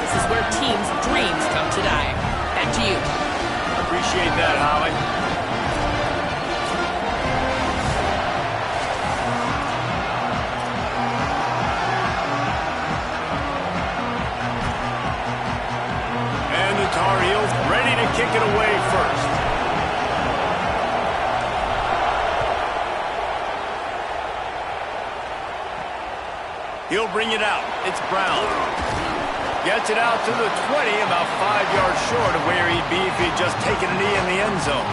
This is where teams' dreams come to die. Back to you. Appreciate that, Holly. And the Tar Heels ready to kick it away first. He'll bring it out. It's Brown. Gets it out to the 20, about 5 yards short of where he'd be if he'd just taken a knee in the end zone.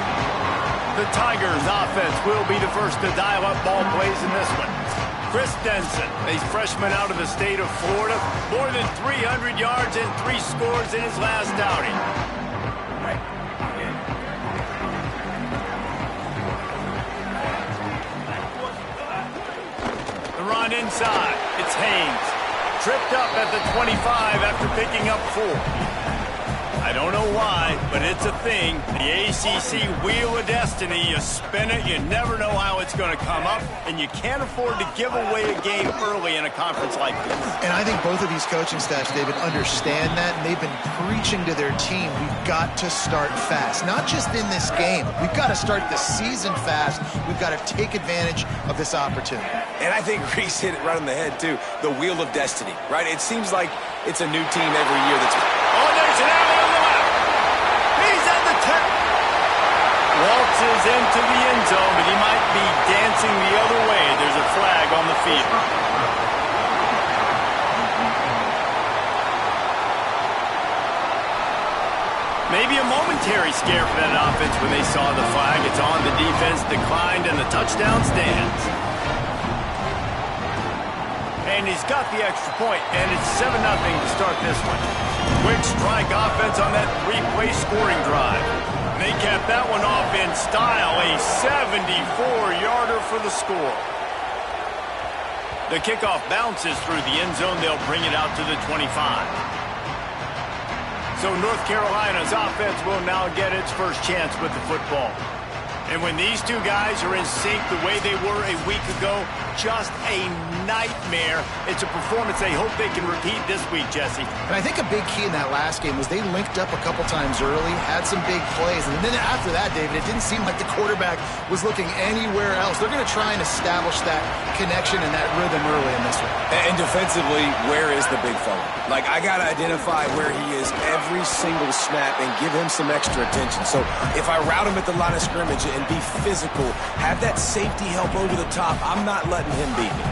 The Tigers offense will be the first to dial up ball plays in this one. Chris Denson, a freshman out of the state of Florida, more than 300 yards and 3 scores in his last outing. The run inside. It's Haynes. Tripped up at the 25 after picking up 4. I don't know why, but it's a thing. The ACC Wheel of Destiny, you spin it, you never know how it's going to come up, and you can't afford to give away a game early in a conference like this. And I think both of these coaching staffs, David, understand that, and they've been preaching to their team, we've got to start fast. Not just in this game. We've got to start the season fast. We've got to take advantage of this opportunity. And I think Reese hit it right on the head, too. The Wheel of Destiny, right? It seems like it's a new team every year that's... Oh, there's an alley on the left. He's at the 10. Waltzes into the end zone, but he might be dancing the other way. There's a flag on the field. Maybe a momentary scare for that offense when they saw the flag. It's on, the defense declined, and the touchdown stands. And he's got the extra point, and it's 7-0 to start this one. Quick strike offense on that 3-play scoring drive. They kept that one off in style, a 74-yarder for the score. The kickoff bounces through the end zone. They'll bring it out to the 25. So North Carolina's offense will now get its first chance with the football. And when these two guys are in sync the way they were a week ago, just a nightmare. It's a performance they hope they can repeat this week, Jesse. And I think a big key in that last game was they linked up a couple times early, had some big plays, and then after that, David, it didn't seem like the quarterback was looking anywhere else. They're going to try and establish that connection and that rhythm early in this one. And defensively, where is the big fella? Like, I got to identify where he is every single snap and give him some extra attention. So if I route him at the line of scrimmage and be physical, have that safety help over the top, I'm not letting him beat me.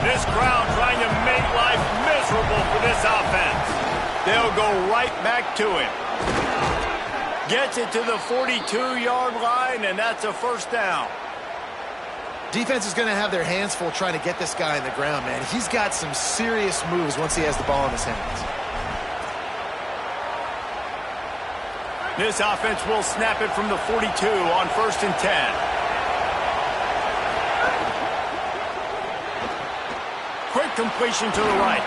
This crowd trying to make life miserable for this offense. They'll go right back to him. Gets it to the 42-yard line, and that's a first down. Defense is going to have their hands full trying to get this guy in the ground, man. He's got some serious moves once he has the ball in his hands. This offense will snap it from the 42 on 1st and 10. Quick completion to the right.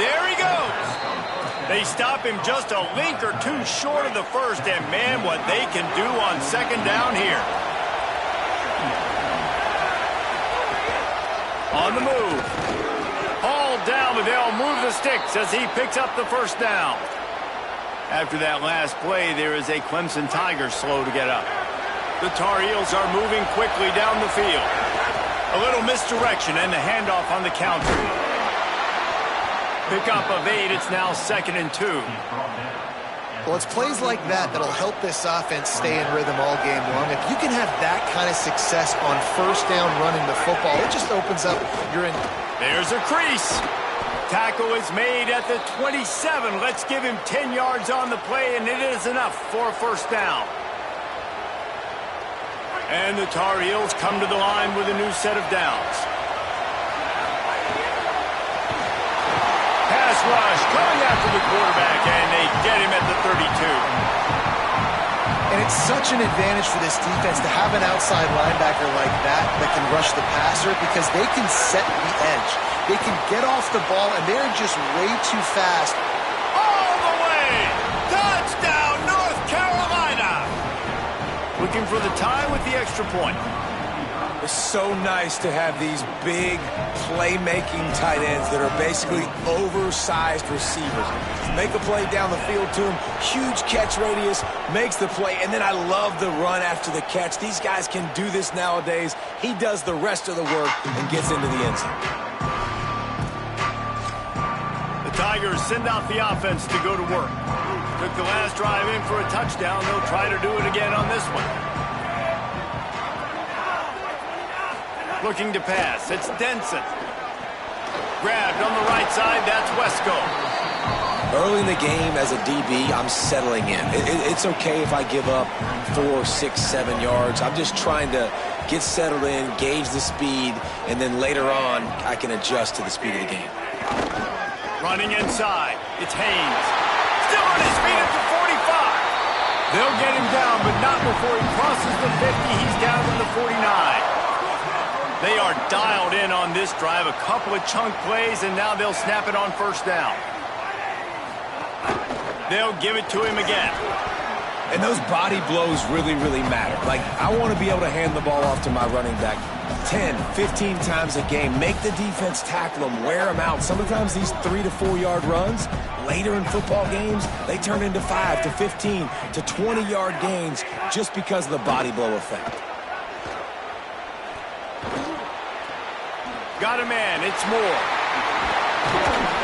There he goes. They stop him just a link or two short of the first, and man, what they can do on 2nd down here. On the move. Hauled down, but they'll move the sticks as he picks up the first down. After that last play, there is a Clemson Tiger slow to get up. The Tar Heels are moving quickly down the field. A little misdirection and the handoff on the counter. Pickup of 8, it's now 2nd and 2. Well, it's plays like that that'll help this offense stay in rhythm all game long. If you can have that kind of success on 1st down running the football, it just opens up your... There's a crease. Tackle is made at the 27. Let's give him 10 yards on the play, and it is enough for a first down. And the Tar Heels come to the line with a new set of downs. Pass rush coming after the quarterback, and they get him at the 32. And it's such an advantage for this defense to have an outside linebacker like that can rush the passer because they can set the edge. They can get off the ball, and they're just way too fast. All the way! Touchdown, North Carolina! Looking for the tie with the extra point. It's so nice to have these big playmaking tight ends that are basically oversized receivers. Make a play down the field to him, huge catch radius, makes the play, and then I love the run after the catch. These guys can do this nowadays. He does the rest of the work and gets into the end zone. The Tigers send out the offense to go to work. Took the last drive in for a touchdown. They'll try to do it again on this one. Looking to pass. It's Denson. Grabbed on the right side. That's Wesco. Early in the game as a DB, I'm settling in. It's okay if I give up 4, 6, 7 yards. I'm just trying to get settled in, gauge the speed, and then later on, I can adjust to the speed of the game. Running inside. It's Haynes. Still on his feet at the 45. They'll get him down, but not before he crosses the 50. He's down to the 49. They are dialed in on this drive. A couple of chunk plays, and now they'll snap it on first down. They'll give it to him again. And those body blows really, really matter. Like, I want to be able to hand the ball off to my running back 10, 15 times a game. Make the defense tackle them, wear them out. Sometimes these 3 to 4 yard runs, later in football games, they turn into 5 to 15 to 20 yard gains just because of the body blow effect. Got a man. It's Moore.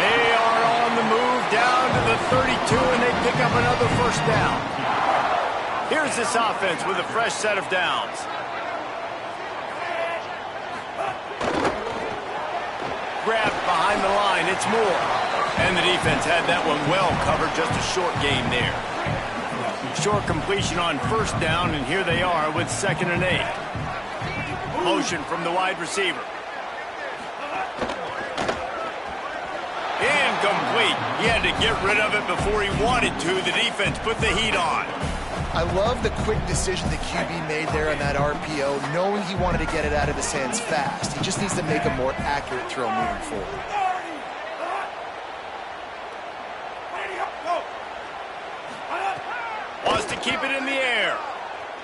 They are on the move down to the 32, and they pick up another first down. Here's this offense with a fresh set of downs. Grabbed behind the line. It's Moore. And the defense had that one well covered. Just a short game there. Short completion on first down, and here they are with 2nd and 8. Motion from the wide receiver. Incomplete. He had to get rid of it before he wanted to. The defense put the heat on. I love the quick decision the QB made there on that RPO, knowing he wanted to get it out of his hands fast. He just needs to make a more accurate throw moving forward. Wants to keep it in the air.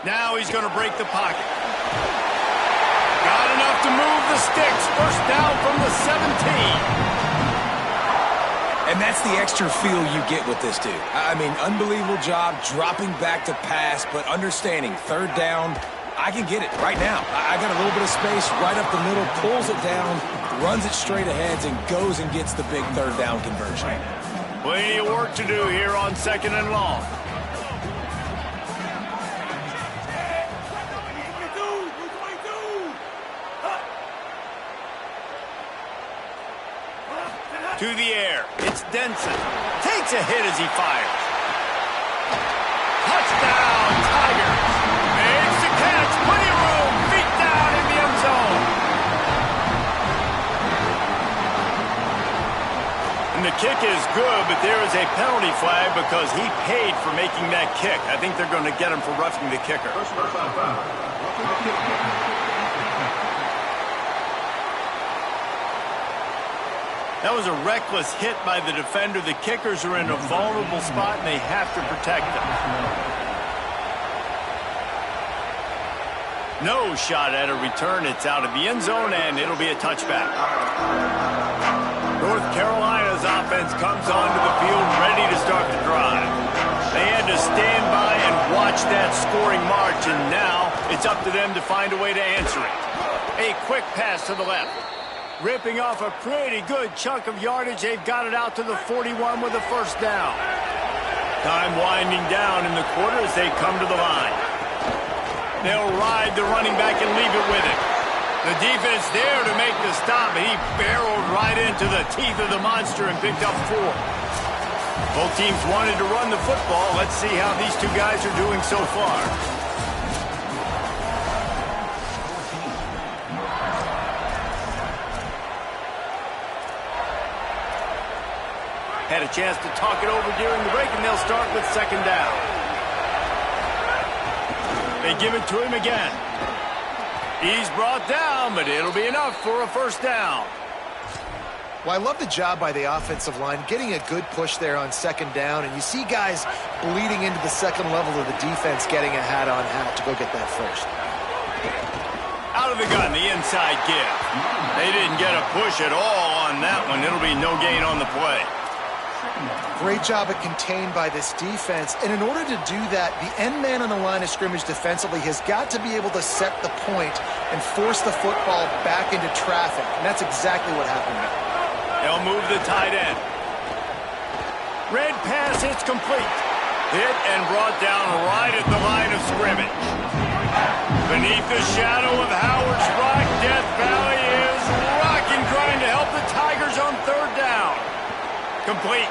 Now he's going to break the pocket. Got enough to move the sticks. First down from the 17. And that's the extra feel you get with this dude. I mean, unbelievable job dropping back to pass, but understanding 3rd down, I can get it right now. I got a little bit of space right up the middle, pulls it down, runs it straight ahead, and goes and gets the big 3rd down conversion. Plenty of work to do here on 2nd and long. To the air. It's Denson. Takes a hit as he fires. Touchdown, Tigers. Makes the catch. Plenty of room. Feet down in the end zone. And the kick is good, but there is a penalty flag because he paid for making that kick. I think they're going to get him for roughing the kicker. That was a reckless hit by the defender. The kickers are in a vulnerable spot, and they have to protect them. No shot at a return. It's out of the end zone, and it'll be a touchback. North Carolina's offense comes onto the field ready to start the drive. They had to stand by and watch that scoring march, and now it's up to them to find a way to answer it. A quick pass to the left. Ripping off a pretty good chunk of yardage. They've got it out to the 41 with a first down. Time winding down in the quarter as they come to the line. They'll ride the running back and leave it with him. The defense there to make the stop. He barreled right into the teeth of the monster and picked up 4. Both teams wanted to run the football. Let's see how these two guys are doing so far. Had a chance to talk it over during the break, and they'll start with 2nd down. They give it to him again. He's brought down, but it'll be enough for a first down. Well, I love the job by the offensive line, getting a good push there on 2nd down, and you see guys bleeding into the second level of the defense getting a hat-on-hat to go get that first. Out Out of the gun, the inside give. They didn't get a push at all on that one. It'll be no gain on the play. Great job at contained by this defense. And in order to do that, the end man on the line of scrimmage defensively has got to be able to set the point and force the football back into traffic. And that's exactly what happened there. They'll move the tight end. Red pass, it's complete. Hit and brought down right at the line of scrimmage. Beneath the shadow of Howard's Rock, Death Valley is rocking, trying to help the Tigers on third down. Complete.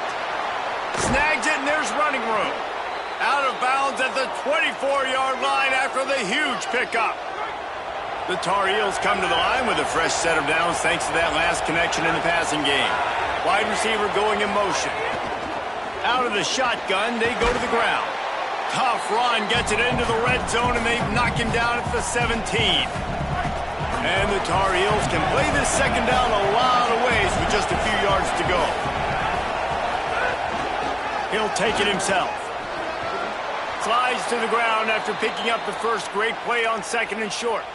Snags it, and there's running room. Out of bounds at the 24-yard line after the huge pickup. The Tar Heels come to the line with a fresh set of downs thanks to that last connection in the passing game. Wide receiver going in motion. Out of the shotgun, they go to the ground. Tough run gets it into the red zone, and they knock him down at the 17. And the Tar Heels can play this second down a lot of ways with just a few yards to go. He'll take it himself. Slides to the ground after picking up the first. Great play on second and short.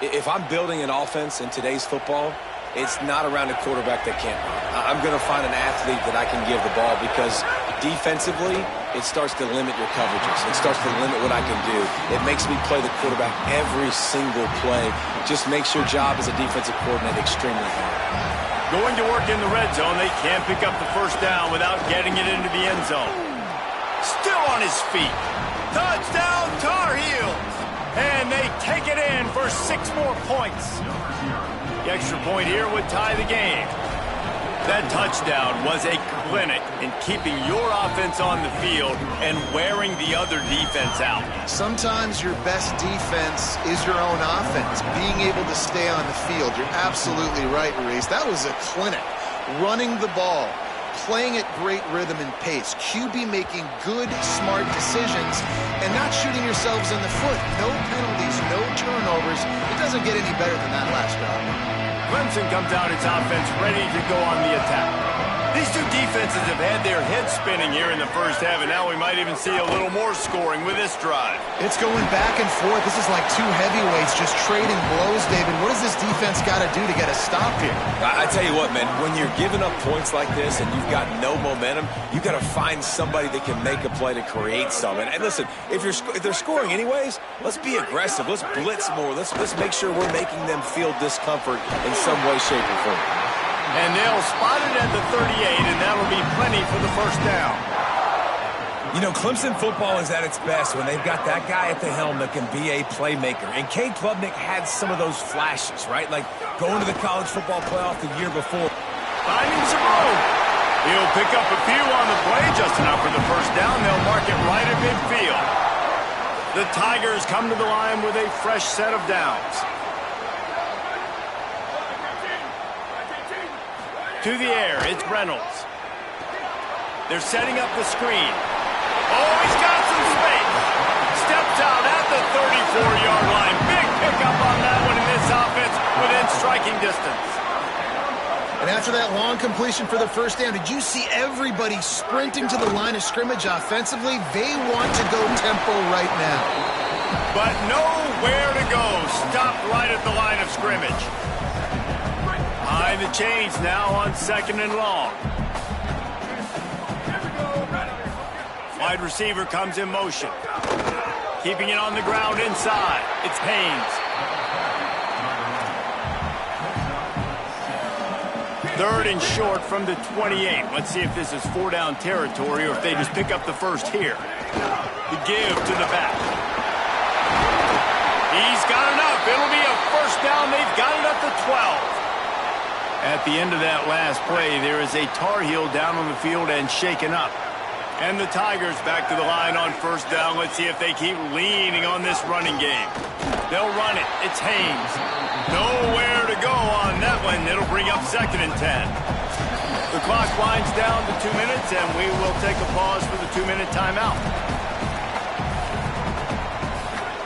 If I'm building an offense in today's football, it's not around a quarterback that can't run. I'm going to find an athlete that I can give the ball because defensively, it starts to limit your coverages. It starts to limit what I can do. It makes me play the quarterback every single play. Just makes your job as a defensive coordinator extremely hard. Going to work in the red zone, they can't pick up the first down without getting it into the end zone. Still on his feet. Touchdown, Tar Heels! And they take it in for 6 more points. The extra point here would tie the game. That touchdown was a clinic in keeping your offense on the field and wearing the other defense out. Sometimes your best defense is your own offense, being able to stay on the field. You're absolutely right, Reese. That was a clinic. Running the ball, playing at great rhythm and pace. QB making good, smart decisions and not shooting yourselves in the foot. No penalties, no turnovers. It doesn't get any better than that last drive. Clemson comes out its offense ready to go on the attack. These two defenses have had their heads spinning here in the first half, and now we might even see a little more scoring with this drive. It's going back and forth. This is like two heavyweights just trading blows, David. What does this defense got to do to get a stop here? I tell you what, man, when you're giving up points like this and you've got no momentum, you got to find somebody that can make a play to create something. And listen, if they're scoring anyways, let's be aggressive. Let's blitz more. Let's make sure we're making them feel discomfort in some way, shape, or form. And they'll spot it at the 38, and that'll be plenty for the first down. You know, Clemson football is at its best when they've got that guy at the helm that can be a playmaker. And Cade Klubnik had some of those flashes, right? Like going to the college football playoff the year before. Finding some room. He'll pick up a few on the play, just enough for the first down. They'll mark it right at midfield. The Tigers come to the line with a fresh set of downs. To the air, it's Reynolds. They're setting up the screen. Oh, he's got some space. Steps out at the 34-yard line. Big pickup on that one in this offense within striking distance. And after that long completion for the first down, did you see everybody sprinting to the line of scrimmage offensively? They want to go tempo right now. But nowhere to go. Stopped right at the line of scrimmage. Behind the chains now on second and long. Wide receiver comes in motion. Keeping it on the ground inside. It's Haynes. Third and short from the 28. Let's see if this is 4-down territory or if they just pick up the first here. The give to the back. He's got enough. It'll be a first down. They've got it at the 12. At the end of that last play, there is a Tar Heel down on the field and shaken up. And the Tigers back to the line on first down. Let's see if they keep leaning on this running game. They'll run it. It's Haynes. Nowhere to go on that one. It'll bring up second and 10. The clock winds down to 2 minutes, and we will take a pause for the 2-minute timeout.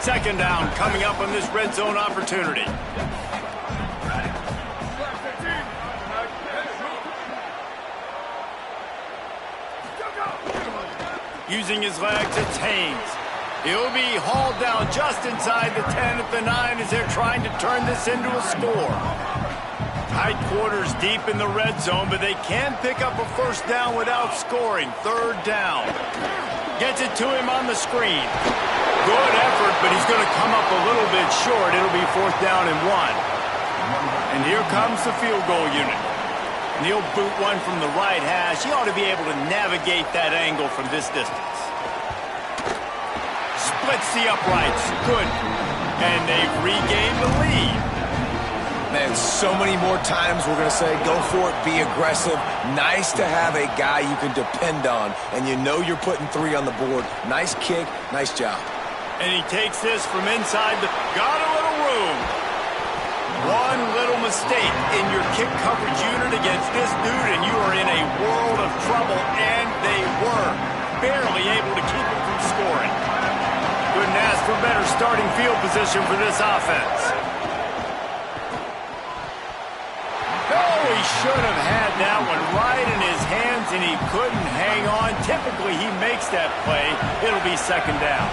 Second down coming up on this red zone opportunity. Using his legs, it's Haynes. He'll be hauled down just inside the 10 at the 9 as they're trying to turn this into a score. Tight quarters deep in the red zone, but they can pick up a first down without scoring. Third down. Gets it to him on the screen. Good effort, but he's going to come up a little bit short. It'll be fourth down and 1. And here comes the field goal unit. And he'll boot one from the right hash. He ought to be able to navigate that angle from this distance. Splits the uprights. Good. And they've regained the lead. Man, so many more times we're going to say, go for it, be aggressive. Nice to have a guy you can depend on, and you know you're putting 3 on the board. Nice kick, nice job. And he takes this from inside the... Got a little room. One little mistake in your kick coverage unit against this dude, and you are in a world of trouble, and they were barely able to keep him from scoring. Couldn't ask for better starting field position for this offense. He should have had that one right in his hands, and he couldn't hang on. Typically, he makes that play. It'll be second down.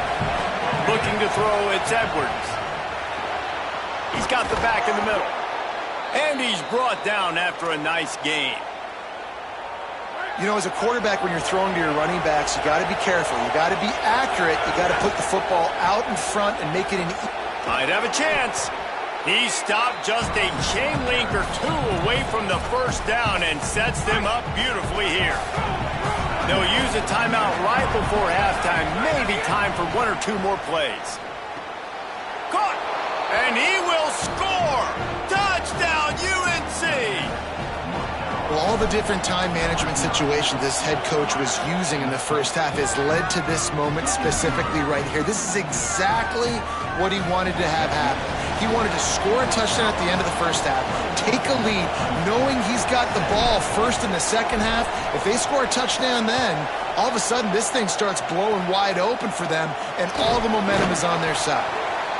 Looking to throw, it's Edwards. He's got the back in the middle. And he's brought down after a nice gain. You know, as a quarterback, when you're throwing to your running backs, you got to be careful. You got to be accurate. You got to put the football out in front and make it an... Might have a chance. He stopped just a chain link or 2 away from the first down and sets them up beautifully here. They'll use a timeout right before halftime. Maybe time for 1 or 2 more plays. Caught! And he will score! Touchdown, UNC! Well, all the different time management situations this head coach was using in the first half has led to this moment specifically right here. This is exactly what he wanted to have happen. He wanted to score a touchdown at the end of the first half, take a lead, knowing he's got the ball first in the second half. If they score a touchdown then, all of a sudden this thing starts blowing wide open for them, and all the momentum is on their side.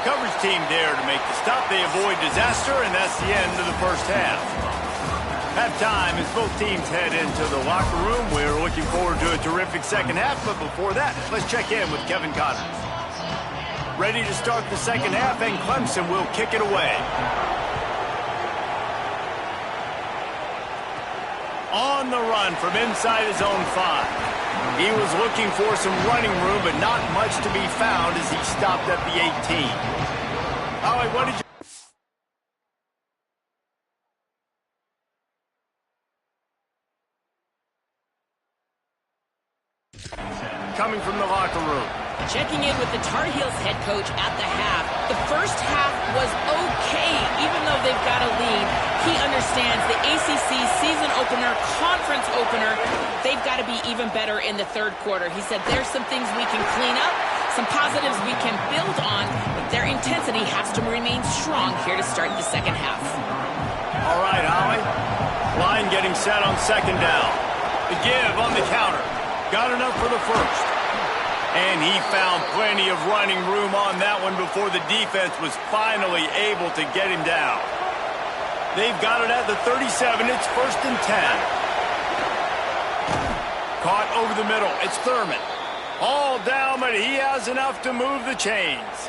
Coverage team there to make the stop. They avoid disaster, and that's the end of the first half. Halftime as both teams head into the locker room. We're looking forward to a terrific second half, but before that, let's check in with Kevin Connors. Ready to start the second half, and Clemson will kick it away. On the run from inside his own 5. He was looking for some running room, but not much to be found as he stopped at the 18. Holly, what did you... Coming from the locker room. Checking in with the Tar Heels head coach at the half. The first half was okay, even though they've got a lead. He understands the ACC season opener, conference opener, they've got to be even better in the third quarter. He said there's some things we can clean up, some positives we can build on, but their intensity has to remain strong here to start the second half. All right, Holly. Line getting set on second down. The give on the counter. Got enough for the first. And he found plenty of running room on that one before the defense was finally able to get him down. They've got it at the 37. It's first and 10. Caught over the middle. It's Thurman. All down, but he has enough to move the chains.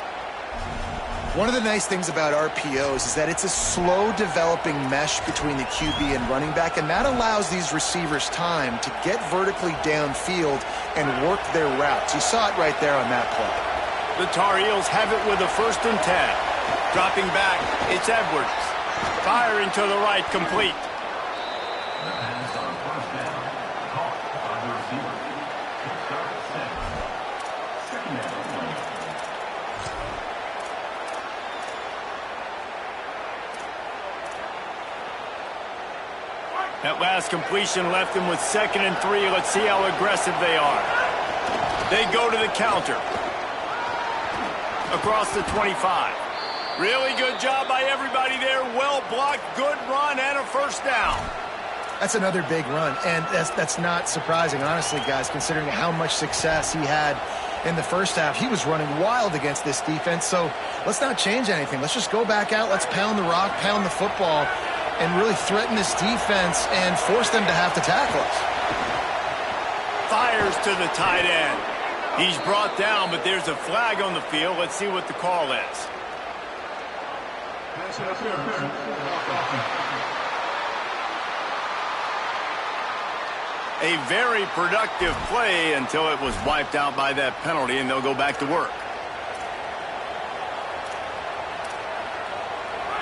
One of the nice things about RPOs is that it's a slow developing mesh between the QB and running back, and that allows these receivers time to get vertically downfield and work their routes. You saw it right there on that play. The Tar Heels have it with a first and 10. Dropping back, it's Edwards. Firing to the right, complete. That last completion left them with 2nd and 3. Let's see how aggressive they are. They go to the counter. Across the 25. Really good job by everybody there. Well blocked, good run, and a first down. That's another big run, and that's not surprising, honestly, guys, considering how much success he had in the first half. He was running wild against this defense, so let's not change anything. Let's just go back out. Let's pound the rock, pound the football, and really threaten this defense and force them to have to tackle us. Fires to the tight end. He's brought down, but there's a flag on the field. Let's see what the call is. A very productive play until it was wiped out by that penalty, and they'll go back to work.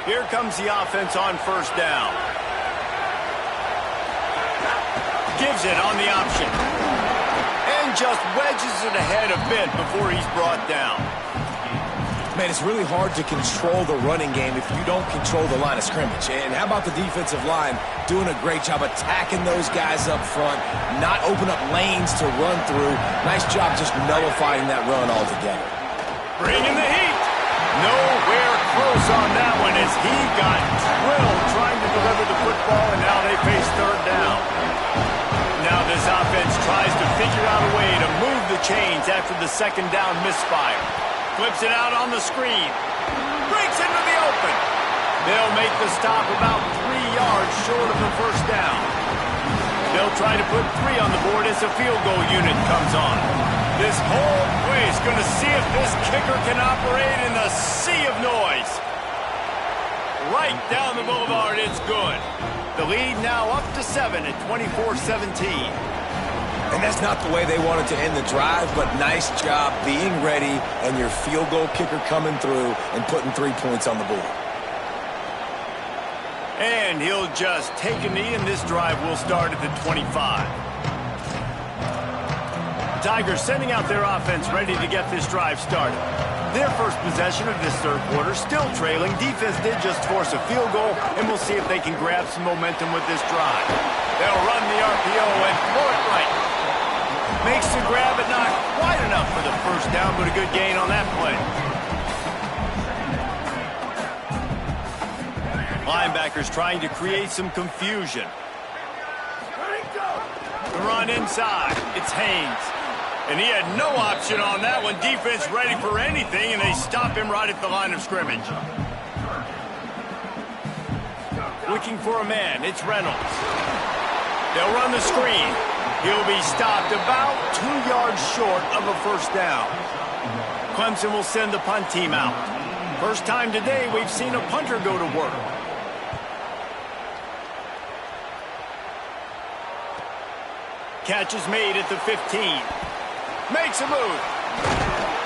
Here comes the offense on first down. Gives it on the option. And just wedges it ahead a bit before he's brought down. Man, it's really hard to control the running game if you don't control the line of scrimmage. And how about the defensive line doing a great job attacking those guys up front, not open up lanes to run through. Nice job just nullifying that run altogether. Bringing the heat. Nowhere close on that one as he got drilled trying to deliver the football, and now they face third down. Now this offense tries to figure out a way to move the chains after the second down misfire. Flips it out on the screen. Breaks into the open. They'll make the stop about 3 yards short of the first down. They'll try to put 3 on the board as the field goal unit comes on. This whole place going to see if this kicker can operate in the sea of noise. Right down the boulevard, it's good. The lead now up to 7 at 24-17. And that's not the way they wanted to end the drive, but nice job being ready and your field goal kicker coming through and putting 3 points on the board. And he'll just take a knee, and this drive will start at the 25. The Tigers sending out their offense ready to get this drive started. Their first possession of this third quarter, still trailing. Defense did just force a field goal, and we'll see if they can grab some momentum with this drive. They'll run the RPO and throw it right. Makes the grab, but not quite enough for the first down, but a good gain on that play. Linebackers trying to create some confusion. The run inside. It's Haynes. And he had no option on that one. Defense ready for anything, and they stop him right at the line of scrimmage. Looking for a man. It's Reynolds. They'll run the screen. He'll be stopped about 2 yards short of a first down. Clemson will send the punt team out. First time today we've seen a punter go to work. Catch is made at the 15. Makes a move.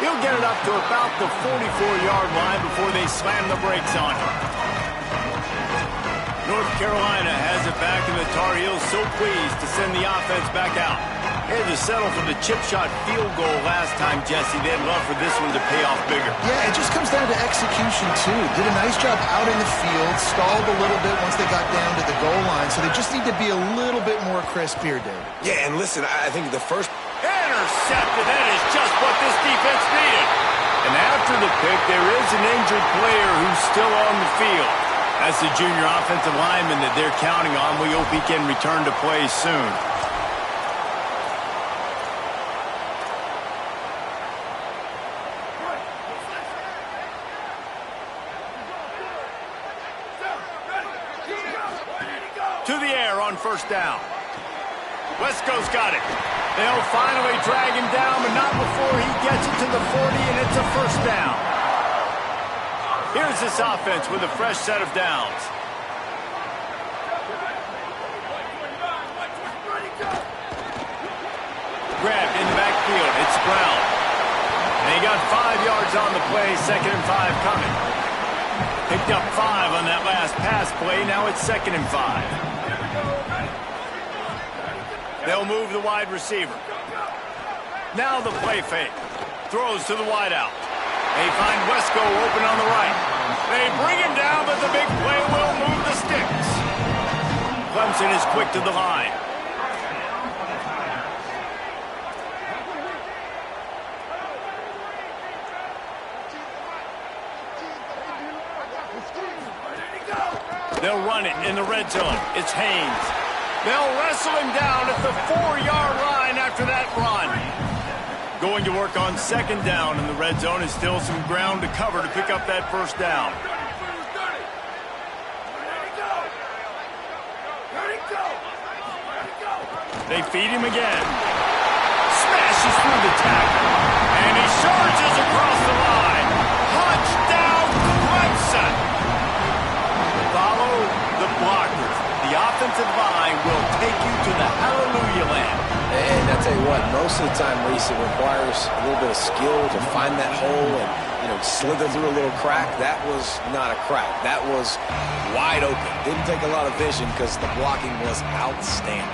He'll get it up to about the 44-yard line before they slam the brakes on him. North Carolina has it back, and the Tar Heels so pleased to send the offense back out. They had to settle for the chip shot field goal last time, Jesse. They'd love for this one to pay off bigger. Yeah, it just comes down to execution, too. Did a nice job out in the field, stalled a little bit once they got down to the goal line, so they just need to be a little bit more crisp here, Dave. Yeah, and listen, I think the first... Intercepted. That is just what this defense needed. And after the pick, there is an injured player who's still on the field. That's the junior offensive lineman that they're counting on. We hope he can return to play soon. To the air on first down. Wesco's got it. They'll finally drag him down, but not before he gets it to the 40, and it's a first down. Here's this offense with a fresh set of downs. Grabbed in the backfield. It's Brown. And he got 5 yards on the play, 2nd and 5 coming. Picked up 5 on that last pass play. Now it's 2nd and 5. They'll move the wide receiver. Now the play fake. Throws to the wideout. They find Wesco open on the right. They bring him down, but the big play will move the sticks. Clemson is quick to the line. They'll run it in the red zone. It's Haynes. They'll wrestle him down at the 4-yard line after that run. Going to work on 2nd down in the red zone is still some ground to cover to pick up that first down. They feed him again. Smashes through the tackle. tell you what, most of the time, Reese, it requires a little bit of skill to find that hole and, slither through a little crack. That was not a crack. That was wide open. Didn't take a lot of vision because the blocking was outstanding.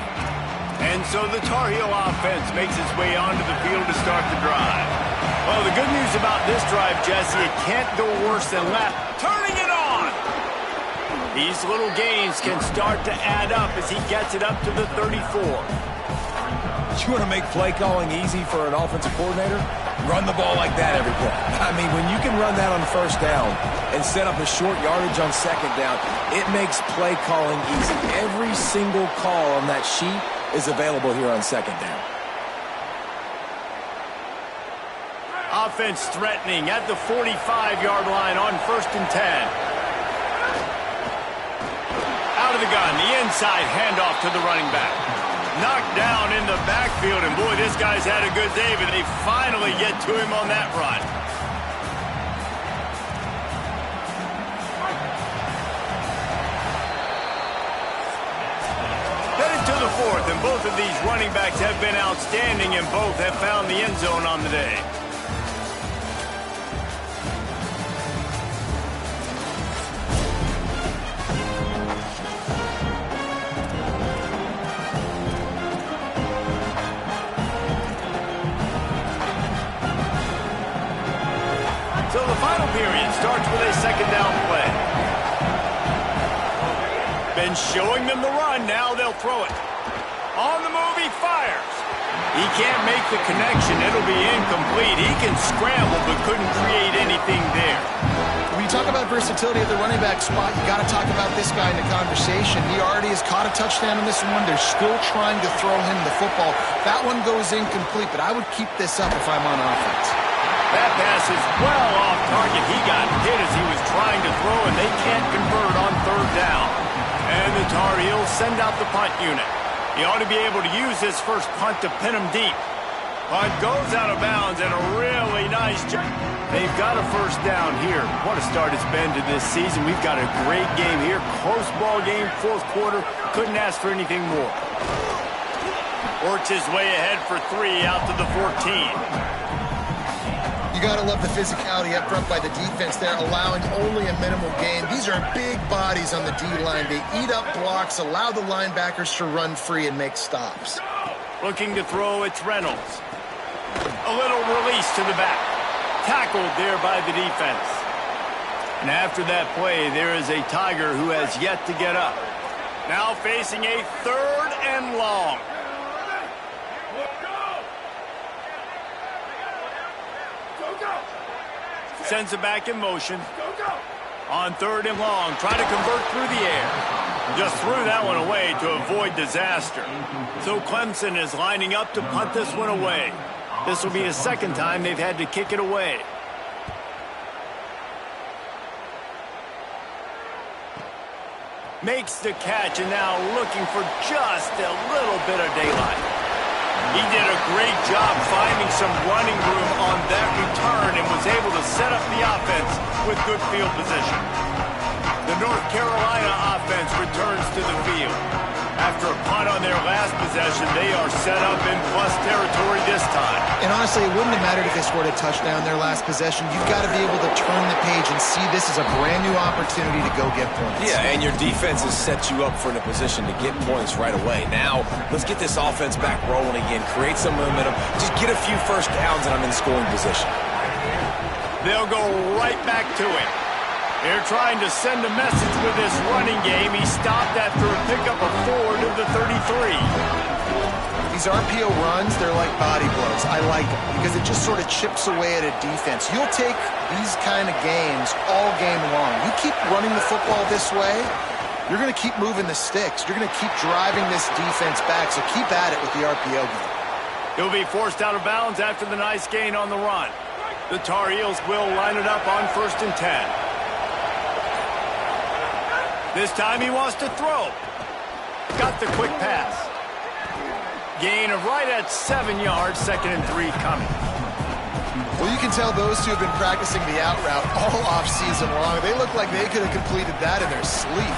And so the Tar Heel offense makes its way onto the field to start the drive. Well, the good news about this drive, Jesse, it can't go worse than left. Turning it on! These little gains can start to add up as he gets it up to the 34. You want to make play calling easy for an offensive coordinator? Run the ball like that every play. I mean, when you can run that on first down and set up a short yardage on second down, it makes play calling easy. Every single call on that sheet is available here on second down. Offense threatening at the 45-yard line on 1st and 10. Out of the gun, the inside handoff to the running back. Knocked down in the backfield, and boy, this guy's had a good day, but they finally get to him on that run. Headed to the 4th, and both of these running backs have been outstanding, and both have found the end zone on the day. So the final period starts with a second down play. Been showing them the run, now they'll throw it. On the move, he fires. He can't make the connection, it'll be incomplete. He can scramble, but couldn't create anything there. When you talk about versatility at the running back spot, you got to talk about this guy in the conversation. He already has caught a touchdown in this one. They're still trying to throw him the football. That one goes incomplete, but I would keep this up if I'm on offense. That pass is well off target. He got hit as he was trying to throw, and they can't convert on 3rd down. And the Tar Heels send out the punt unit. He ought to be able to use his first punt to pin him deep. Punt goes out of bounds, and a really nice job. They've got a first down here. What a start it's been to this season. We've got a great game here. Close ball game, 4th quarter. Couldn't ask for anything more. Works his way ahead for 3 out to the 14. You got to love the physicality up front by the defense there, allowing only a minimal gain. These are big bodies on the D-line. They eat up blocks, allow the linebackers to run free and make stops. Looking to throw, it's Reynolds. A little release to the back. Tackled there by the defense. And after that play, there is a Tiger who has yet to get up. Now facing a 3rd and long. Sends it back in motion. On 3rd and long, trying to convert through the air. Just threw that one away to avoid disaster. So Clemson is lining up to punt this one away. This will be the 2nd time they've had to kick it away. Makes the catch, and now looking for just a little bit of daylight. He did a great job finding some running room on that return and was able to set up the offense with good field position. The North Carolina offense returns to the field. After a punt on their last possession, they are set up in plus territory this time. And honestly, it wouldn't have mattered if they scored a touchdown their last possession. You've got to be able to turn the page and see this as a brand new opportunity to go get points. Yeah, and your defense has set you up for in a position to get points right away. Now, let's get this offense back rolling again, create some momentum, just get a few first downs, and I'm in scoring position. They'll go right back to it. They're trying to send a message with this running game. He stopped after a pickup of 4 to the 33. These RPO runs, they're like body blows. I like them because it just sort of chips away at a defense. You'll take these kind of games all game long. You keep running the football this way, you're going to keep moving the sticks. You're going to keep driving this defense back, so keep at it with the RPO game. He'll be forced out of bounds after the nice gain on the run. The Tar Heels will line it up on 1st and 10. This time he wants to throw. Got the quick pass. Gain of right at 7 yards, 2nd and 3 coming. Well, you can tell those two have been practicing the out route all off-season long. They look like they could have completed that in their sleep.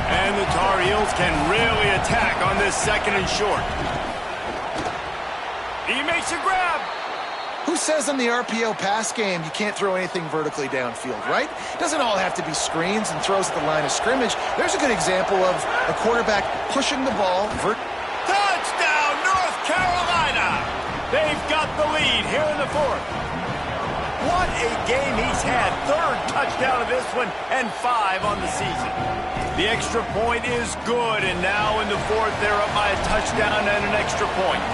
And the Tar Heels can really attack on this 2nd and short. He makes a grab. Who says in the RPO pass game you can't throw anything vertically downfield, right? Doesn't all have to be screens and throws at the line of scrimmage. There's a good example of a quarterback pushing the ball. Touchdown, North Carolina! They've got the lead here in the fourth. What a game he's had. Third touchdown of this one and 5 on the season. The extra point is good, and now in the fourth, they're up by a touchdown and an extra point.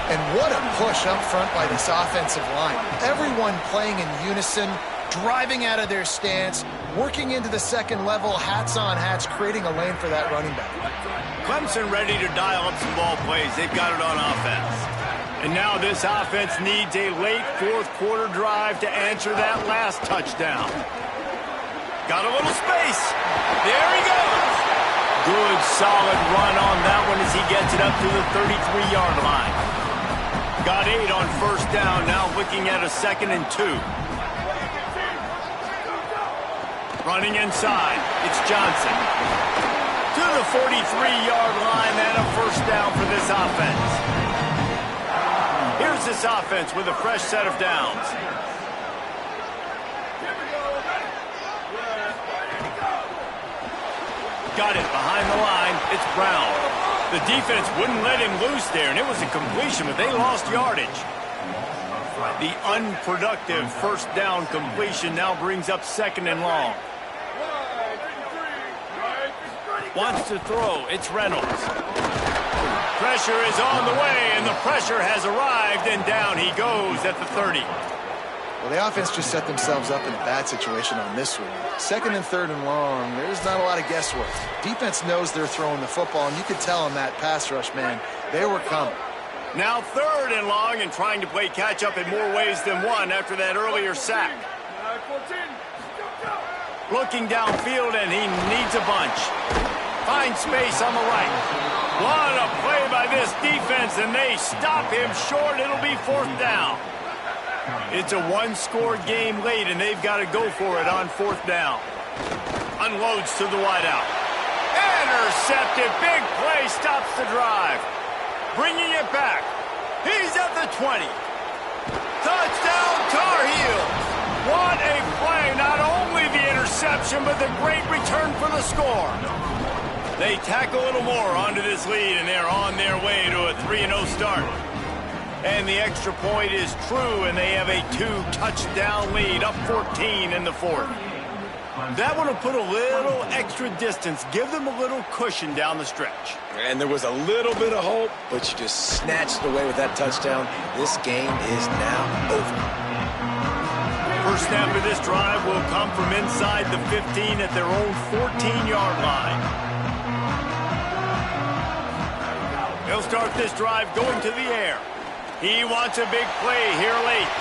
And what a push up front by this offensive line. Everyone playing in unison, driving out of their stance, working into the second level, hats on hats, creating a lane for that running back. Clemson ready to dial up some ball plays. They've got it on offense. And now this offense needs a late fourth quarter drive to answer that last touchdown. Got a little space. There he goes. Good, solid run on that one as he gets it up to the 33-yard line. Got 8 on first down, now looking at a 2nd and 2. Running inside, it's Johnson. To the 43-yard line and a first down for this offense. Here's this offense with a fresh set of downs. Got it behind the line, it's Brown. The defense wouldn't let him loose there, and it was a completion, but they lost yardage. The unproductive first down completion now brings up 2nd and long. Wants to throw, it's Reynolds. Pressure is on the way, and the pressure has arrived, and down he goes at the 30. Well, the offense just set themselves up in a bad situation on this one. 2nd and 3rd and long, there's not a lot of guesswork. Defense knows they're throwing the football, and you could tell on that pass rush, man, they were coming. Now 3rd and long and trying to play catch-up in more ways than one after that earlier sack. Looking downfield, and he needs a bunch. Finds space on the right. What a play by this defense, and they stop him short. It'll be 4th down. It's a one-score game late, and they've got to go for it on 4th down. Unloads to the wideout. Intercepted. Big play stops the drive. Bringing it back. He's at the 20. Touchdown, Tar Heels. What a play. Not only the interception, but the great return for the score. They tack a little more onto this lead, and they're on their way to a 3-0 start. And the extra point is true, and they have a 2-touchdown lead, up 14 in the fourth. That one will put a little extra distance, give them a little cushion down the stretch. And there was a little bit of hope, but you just snatched away with that touchdown. This game is now over. First snap of this drive will come from inside the 15 at their own 14-yard line. He'll start this drive going to the air. He wants a big play here late.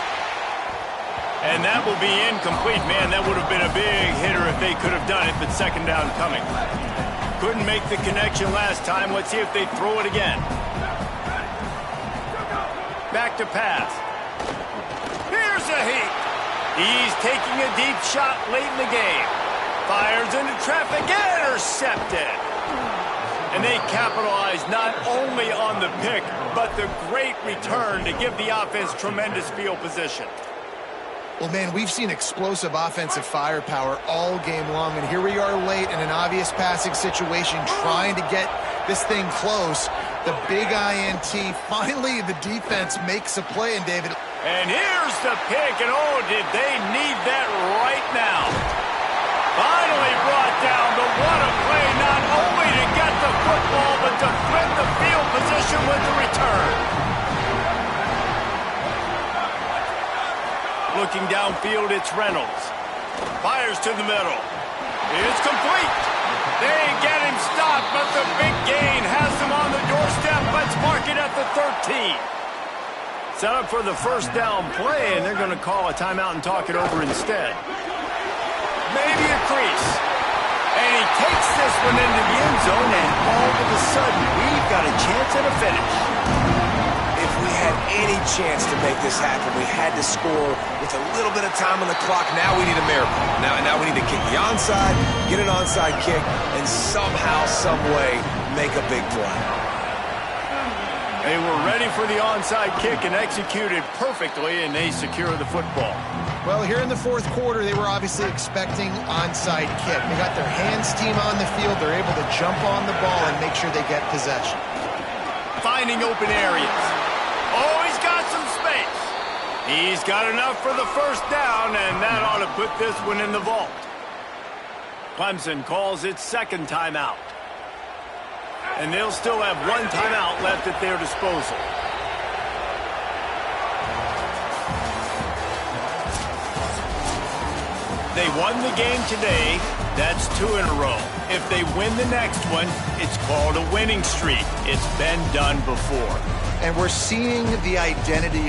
And that will be incomplete. Man, that would have been a big hitter if they could have done it, but 2nd down coming. Couldn't make the connection last time. Let's see if they throw it again. Back to pass. Here's a heat. He's taking a deep shot late in the game. Fires into traffic. Intercepted. And they capitalize not only on the pick, but the great return to give the offense tremendous field position. Well, man, we've seen explosive offensive firepower all game long, and here we are late in an obvious passing situation trying to get this thing close. The big INT, finally the defense makes a play, and David. And here's the pick, and oh, did they need that right now. Finally brought down, but what a play, not only to get the football, but to flip the field position with the return. Looking downfield, it's Reynolds. Fires to the middle. It's complete. They get him stopped, but the big gain has them on the doorstep. Let's mark it at the 13. Set up for the first down play, and they're going to call a timeout and talk it over instead. Maybe a crease. And he takes this one into the end zone, and all of a sudden, we've got a chance at a finish. If we had any chance to make this happen, we had to score with a little bit of time on the clock. Now we need a miracle. Now we need to kick the onside, get an onside kick, and somehow, some way, make a big play. They were ready for the onside kick and executed perfectly, and they secure the football. Well, here in the fourth quarter, they were obviously expecting onside kick. They got their hands team on the field. They're able to jump on the ball and make sure they get possession. Finding open areas. Oh, he's got some space. He's got enough for the first down, and that ought to put this one in the vault. Clemson calls its second timeout. And they'll still have one timeout left at their disposal. They won the game today. That's 2 in a row. If they win the next one, it's called a winning streak. It's been done before. And we're seeing the identity of